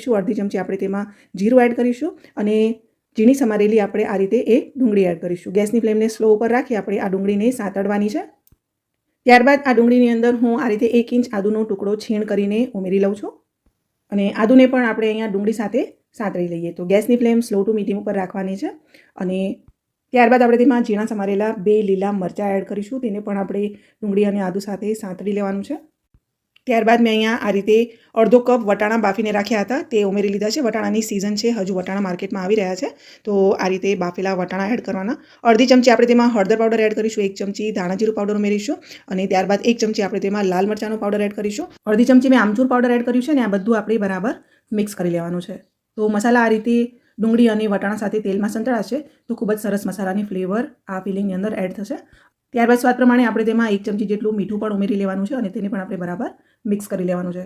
કરીશું, અડધી ચમચી આપણે તેમાં જીરું એડ કરીશું અને ઝીણી સમારેલી આપણે આ રીતે એક ડુંગળી એડ કરીશું. ગેસની ફ્લેમને સ્લો ઉપર રાખી આપણે આ ડુંગળીને સાંતળવાની છે. ત્યારબાદ આ ડુંગળીની અંદર હું આ રીતે 1 ઇંચ આદુનો ટુકડો છીણ કરીને ઉમેરી લઉં છું અને આદુને પણ આપણે અહીંયા ડુંગળી સાથે સાંતળી લઈએ. તો ગેસની ફ્લેમ સ્લો ટુ મીડિયમ ઉપર રાખવાની છે અને ત્યારબાદ આપણે તેમાં ઝીણા સમારેલા 2 લીલા મરચાં એડ કરીશું. તેને પણ આપણે ડુંગળી અને આદુ સાથે સાંતળી લેવાનું છે. ત્યારબાદ મેં અહીંયા આ રીતે અડધો કપ વટાણા બાફીને રાખ્યા હતા તે ઉમેરી લીધા છે. વટાણાની સિઝન છે, હજુ વટાણા માર્કેટમાં આવી રહ્યા છે, તો આ રીતે બાફેલા વટાણા એડ કરવાના. અડધી ચમચી આપણે તેમાં હળદર પાવડર એડ કરીશું, 1 ચમચી ધાણા જીરું પાવડર ઉમેરીશું અને ત્યારબાદ 1 ચમચી આપણે તેમાં લાલ મરચાંનો પાવડર એડ કરીશું. અડધી ચમચી મેં આમચૂર પાવડર એડ કર્યું છે અને આ બધું આપણે બરાબર મિક્સ કરી લેવાનું છે. તો મસાલા આ રીતે ડુંગળી અને વટાણા સાથે તેલમાં સંતળાશે તો ખૂબ જ સરસ મસાલાની ફ્લેવર આ ફિલિંગની અંદર એડ થશે. ત્યારબાદ સ્વાદ પ્રમાણે આપણે તેમાં 1 ચમચી જેટલું મીઠું પણ ઉમેરી લેવાનું છે અને તેને પણ આપણે બરાબર મિક્સ કરી લેવાનું છે.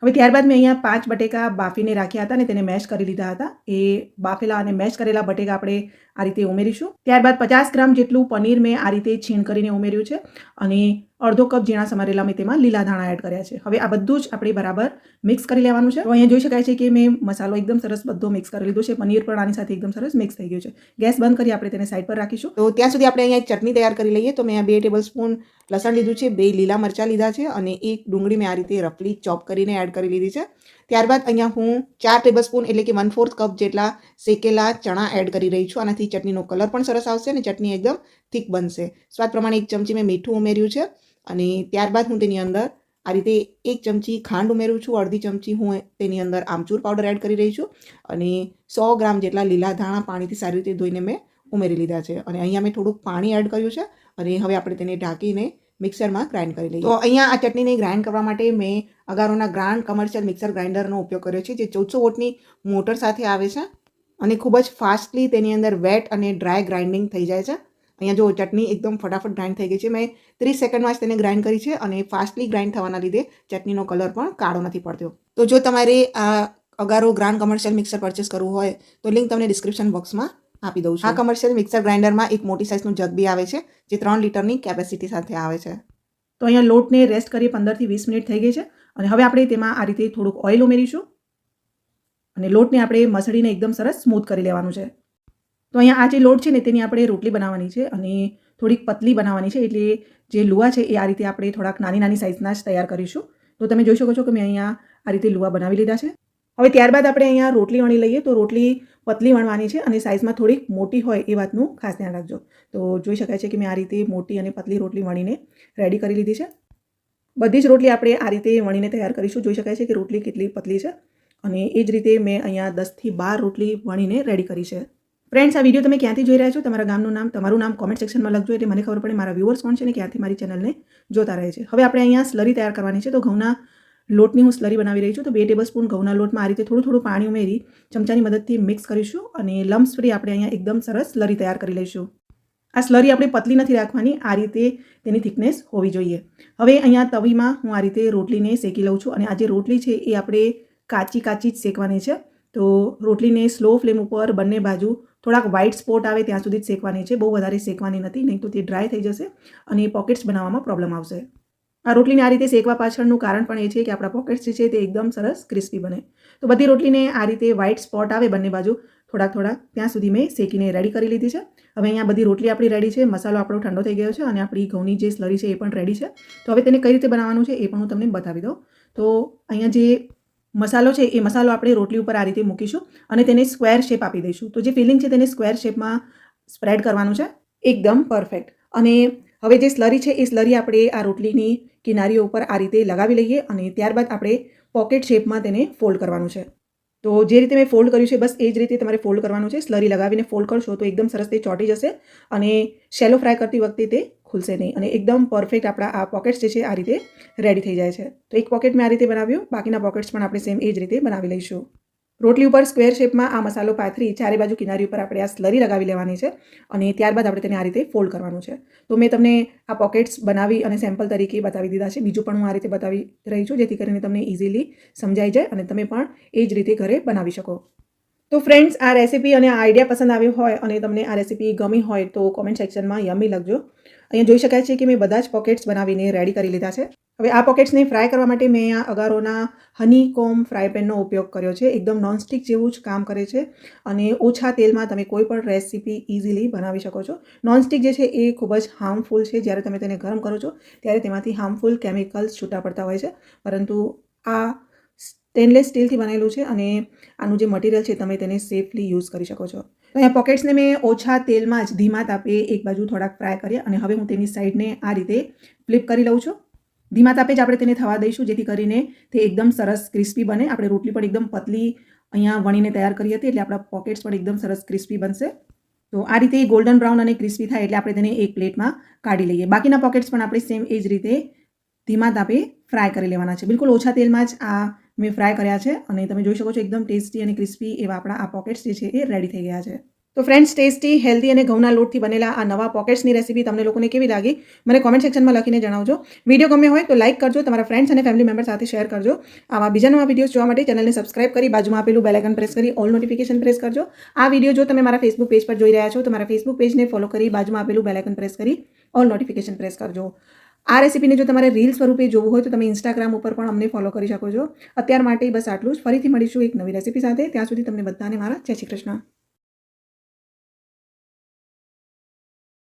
હવે ત્યારબાદ મેં અહીંયા 5 બટેકા બાફીને રાખ્યા હતા અને તેને મેશ કરી લીધા હતા. એ બાફેલા અને મેશ કરેલા બટેકા આપણે આ રીતે ઉમેરીશું. ત્યારબાદ 50 ગ્રામ જેટલું પનીર મેં આ રીતે છીણ કરીને ઉમેર્યું છે અને અડધો કપ ઝીણા સમારેલા મેં તેમાં લીલા ધાણા એડ કર્યા છે. હવે આ બધું જ આપણે બરાબર મિક્સ કરી લેવાનું છે. તો અહીંયા જોઈ શકાય છે કે મેં મસાલો એકદમ સરસ બધો મિક્સ કરી લીધો છે. પનીર પણ આની સાથે એકદમ સરસ મિક્સ થઈ ગયું છે. ગેસ બંધ કરી આપણે તેને સાઈડ પર રાખીશું. તો ત્યાં સુધી આપણે અહીંયા એક ચટણી તૈયાર કરી લઈએ. તો મેં આ 2 ટેબલસ્પૂન લસણ લીધું છે, 2 લીલા મરચાં લીધા છે અને 1 ડુંગળી મેં આ રીતે રફલી ચોપ કરીને એડ કરી લીધી છે. ત્યારબાદ અહીંયા હું 4 ટેબલસ્પૂન એટલે કે 1/4 કપ જેટલા શેકેલા ચણા એડ કરી રહી છું. આનાથી ચટણીનો કલર પણ સરસ આવશે અને ચટણી એકદમ થીક બનશે. સ્વાદ પ્રમાણે 1 ચમચી મેં મીઠું ઉમેર્યું છે અને ત્યારબાદ હું તેની અંદર આ રીતે 1 ચમચી ખાંડ ઉમેરું છું. અડધી ચમચી હું તેની અંદર આમચૂર પાવડર એડ કરી રહી છું અને 100 ગ્રામ જેટલા લીલા ધાણા પાણીથી સારી રીતે ધોઈને મેં ઉમેરી લીધા છે અને અહીંયા મેં થોડુંક પાણી એડ કર્યું છે અને હવે આપણે તેને ઢાંકીને મિક્સરમાં ગ્રાઇન્ડ કરી લઈએ. તો અહીંયા આ ચટણીને ગ્રાઇન્ડ કરવા માટે મેં અગારોના ગ્રાન્ડ કમર્શિયલ મિક્સર ગ્રાઇન્ડરનો ઉપયોગ કર્યો છે, જે 1400 વોટની મોટર સાથે આવે છે અને ખૂબ જ ફાસ્ટલી તેની અંદર વેટ અને ડ્રાય ગ્રાઇન્ડિંગ થઈ જાય છે. અહીંયા જો ચટણી એકદમ ફટાફટ ગ્રાઇન્ડ થઈ ગઈ છે. મેં 30 સેકન્ડમાં જ તેને ગ્રાઇન્ડ કરી છે અને ફાસ્ટલી ગ્રાઇન્ડ થવાના લીધે ચટણીનો કલર પણ કાળો નથી પડતો. તો જો તમારે આ અગારો ગ્રાન્ડ કમર્શિયલ મિક્સર પરચેસ કરવું હોય તો લિંક તમને ડિસ્ક્રિપ્શન બોક્સમાં આપી દઉં છું. આ કમર્શિયલ મિક્સર ગ્રાઇન્ડરમાં એક મોટી સાઇઝનું જગ બી આવે છે, જે 3 લીટરની કેપેસિટી સાથે આવે છે. તો અહીંયા લોટને રેસ્ટ કરી 15 થી 20 મિનિટ થઈ ગઈ છે અને હવે આપણે તેમાં આ રીતે થોડુંક ઓઇલ ઉમેરીશું અને લોટને આપણે મસળીને એકદમ સરસ સ્મૂથ કરી લેવાનું છે. તો અહીંયા આ જે લોટ છે ને તેની આપણે રોટલી બનાવવાની છે અને થોડીક પતલી બનાવવાની છે, એટલે જે લુવા છે એ આ રીતે આપણે થોડાક નાની નાની સાઇઝના જ તૈયાર કરીશું. તો તમે જોઈ શકો છો કે મેં અહીંયા આ રીતે લુવા બનાવી લીધા છે. હવે ત્યારબાદ આપણે અહીંયા રોટલી વણી લઈએ. તો રોટલી પતલી વણવાની છે અને સાઇઝમાં થોડીક મોટી હોય એ વાતનું ખાસ ધ્યાન રાખજો. તો જોઈ શકાય છે કે મેં આ રીતે મોટી અને પતલી રોટલી વણીને રેડી કરી લીધી છે. બધી જ રોટલી આપણે આ રીતે વણીને તૈયાર કરીશું. જોઈ શકાય છે કે રોટલી કેટલી પતલી છે અને એ જ રીતે મેં અહીંયા 10 થી 12 રોટલી વણીને રેડી કરી છે. ફ્રેન્ડ્સ, આ વિડીયો તમે ક્યાંથી જોઈ રહ્યા છો, તમારા ગામનું નામ, તમારું નામ કોમેન્ટ સેક્શનમાં લખજો, એટલે મને ખબર પડે મારા વ્યુઅર્સ કોણ છે ને ક્યાંથી મારી ચેનલને જોતા રહે છે. હવે આપણે અહીંયા સ્લરી તૈયાર કરવાની છે. તો ઘઉંના લોટની હું સ્લરી બનાવી રહી છું. તો 2 ટેબલસ્પૂન ઘઉંના લોટમાં આ રીતે થોડું થોડું પાણી ઉમેરી ચમચાની મદદથી મિક્સ કરીશું અને લમ્સ ફ્રી આપણે અહીંયા એકદમ સરસ સ્લરી તૈયાર કરી લઈશું. આ સ્લરી આપણે પતલી નથી રાખવાની, આ રીતે તેની થિકનેસ હોવી જોઈએ. હવે અહીંયા તવીમાં હું આ રીતે રોટલીને શેકી લઉં છું અને આ જે રોટલી છે એ આપણે કાચી જ શેકવાની છે. તો રોટલીને સ્લો ફ્લેમ ઉપર બંને બાજુ થોડાક વ્હાઇટ સ્પોટ આવે ત્યાં સુધી જ શેકવાની છે. બહુ વધારે શેકવાની નથી, નહીં તો તે ડ્રાય થઈ જશે અને પોકેટ્સ બનાવવામાં પ્રોબ્લેમ આવશે. આ રોટલીને આ રીતે શેકવા પાછળનું કારણ પણ એ છે કે આપણા પોકેટ્સ જે છે તે એકદમ સરસ ક્રિસ્પી બને. તો બધી રોટલીને આ રીતે વ્હાઇટ સ્પોટ આવે બંને બાજુ થોડાક ત્યાં સુધી મેં શેકીને રેડી કરી લીધી છે. હવે અહીંયા બધી રોટલી આપણી રેડી છે, મસાલો આપણો ઠંડો થઈ ગયો છે અને આપણી ઘઉંની જે સ્લરી છે એ પણ રેડી છે. તો હવે તેને કઈ રીતે બનાવવાનું છે એ પણ હું તમને બતાવી દઉં. તો અહીંયા જે મસાલો છે એ મસાલો આપણે રોટલી ઉપર આ રીતે મૂકીશું અને તેને સ્ક્વેર શેપ આપી દઈશું. તો જે ફિલિંગ છે તેને સ્ક્વેર શેપમાં સ્પ્રેડ કરવાનું છે, એકદમ પરફેક્ટ. અને હવે જે સ્લરી છે એ સ્લરી આપણે આ રોટલીની કિનારીઓ ઉપર આ રીતે લગાવી લઈએ અને ત્યારબાદ આપણે પોકેટ શેપમાં તેને ફોલ્ડ કરવાનું છે. તો જે રીતે મેં ફોલ્ડ કર્યું છે બસ એ જ રીતે તમારે ફોલ્ડ કરવાનું છે. સ્લરી લગાવીને ફોલ્ડ કરશો તો એકદમ સરસ તે ચોંટી જશે અને શેલો ફ્રાય કરતી વખતે તે ખુલશે નહીં અને એકદમ પરફેક્ટ આપણા આ પોકેટ્સ જે છે આ રીતે રેડી થઈ જાય છે. તો એક પોકેટ મેં આ રીતે બનાવ્યું, બાકીના પોકેટ્સ પણ આપણે સેમ એ જ રીતે બનાવી લઈશું. રોટલી ઉપર સ્ક્વેર શેપમાં આ મસાલો પાથરી ચારે બાજુ કિનારી ઉપર આપણે આ સ્લરી લગાવી લેવાની છે અને ત્યારબાદ આપણે તેને આ રીતે ફોલ્ડ કરવાનું છે. તો મેં તમને આ પોકેટ્સ બનાવી અને સેમ્પલ તરીકે બતાવી દીધા છે. બીજું પણ હું આ રીતે બતાવી રહી છું જેથી કરીને તમને ઇઝીલી સમજાઈ જાય અને તમે પણ એ જ રીતે ઘરે બનાવી શકો. તો ફ્રેન્ડ્સ, આ રેસીપી અને આ આઈડિયા પસંદ આવ્યો હોય અને તમને આ રેસીપી ગમી હોય તો કોમેન્ટ સેક્શનમાં યમ્મી લખજો અહીંયા જોઈ શકાય છે કે મેં બધા જ પોકેટ્સ બનાવીને રેડી કરી લીધા છે. હવે આ પોકેટ્સને ફ્રાય કરવા માટે મેં અહીંયા અગારોના હનીકોમ્બ ફ્રાય પેનનો ઉપયોગ કર્યો છે. એકદમ નોનસ્ટિક જેવું જ કામ કરે છે અને ઓછા તેલમાં તમે કોઈ પણ રેસીપી ઇઝીલી બનાવી શકો છો. નોનસ્ટિક જે છે એ ખૂબ જ હાર્મફુલ છે. જ્યારે તમે તેને ગરમ કરો છો ત્યારે તેમાંથી હાર્મફુલ કેમિકલ્સ છૂટા પડતા હોય છે, પરંતુ આ સ્ટેનલેસ સ્ટીલથી બનેલું છે અને આનું જે મટીરિયલ છે તમે તેને સેફલી યુઝ કરી શકો છો. તો અહીંયા પોકેટ્સને મેં ઓછા તેલમાં જ ધીમા તાપે એક બાજુ થોડાક ફ્રાય કર્યા અને હવે હું તેની સાઈડને આ રીતે ફ્લિપ કરી લઉં છું. ધીમા તાપે જ આપણે તેને થવા દઈશું, જેથી કરીને તે એકદમ સરસ ક્રિસ્પી બને. આપણે રોટલી પણ એકદમ પતલી અહીંયા વણીને તૈયાર કરી હતી, એટલે આપણા પોકેટ્સ પણ એકદમ સરસ ક્રિસ્પી બનશે. તો આ રીતે ગોલ્ડન બ્રાઉન અને ક્રિસ્પી થાય એટલે આપણે તેને એક પ્લેટમાં કાઢી લઈએ. બાકીના પોકેટ્સ પણ આપણે સેમ એ જ રીતે ધીમા તાપે ફ્રાય કરી લેવાના છે. બિલકુલ ઓછા તેલમાં જ આ મેં ફ્રાય કર્યા છે અને તમે જોઈ શકો છો એકદમ ટેસ્ટી અને ક્રિસ્પી એવા આપણા આ પોકેટ્સ જે છે એ રેડી થઈ ગયા છે. તો ફ્રેન્ડ્સ, ટેસ્ટી, હેલ્ધી અને ઘઉંના લોટથી બનેલા આ નવા પોકેટ્સની રેસીપી તમને લોકોને કેવી લાગી મને કોમેન્ટ સેક્શનમાં લખીને જણાવજો. વિડીયો ગમ્યો હોય તો લાઇક કરજો, તમારા ફ્રેન્ડ્સ અને ફેમિલી મેમ્બર સાથે શેર કરજો. આવા બીજા નવા વિડીયોઝ જોવા માટે ચેનલને સબસ્ક્રાઇબ કરી બાજુમાં આપેલું બેલ આઇકન પ્રેસ કરી ઓલ નોટિફિકેશન પ્રેસ કરજો. આ વિડીયો જો તમે મારા ફેસબુક પેજ પર જોઈ રહ્યા છો તો મારા ફેસબુક પેજને ફોલો કરી બાજુમાં આપેલું બેલ આઇકન પ્રેસ કરી ઓલ નોટિફિકેશન પ્રેસ કરજો. આ રેસીપીને જો તમારે રીલ સ્વરૂપે જોવું હોય તો તમે ઇન્સ્ટાગ્રામ ઉપર પણ અમને ફોલો કરી શકો છો. અત્યાર માટે બસ આટલું જ. ફરીથી મળીશું એક નવી રેસીપી સાથે. ત્યાં સુધી તમને બધાને મારા જય શ્રી કૃષ્ણ.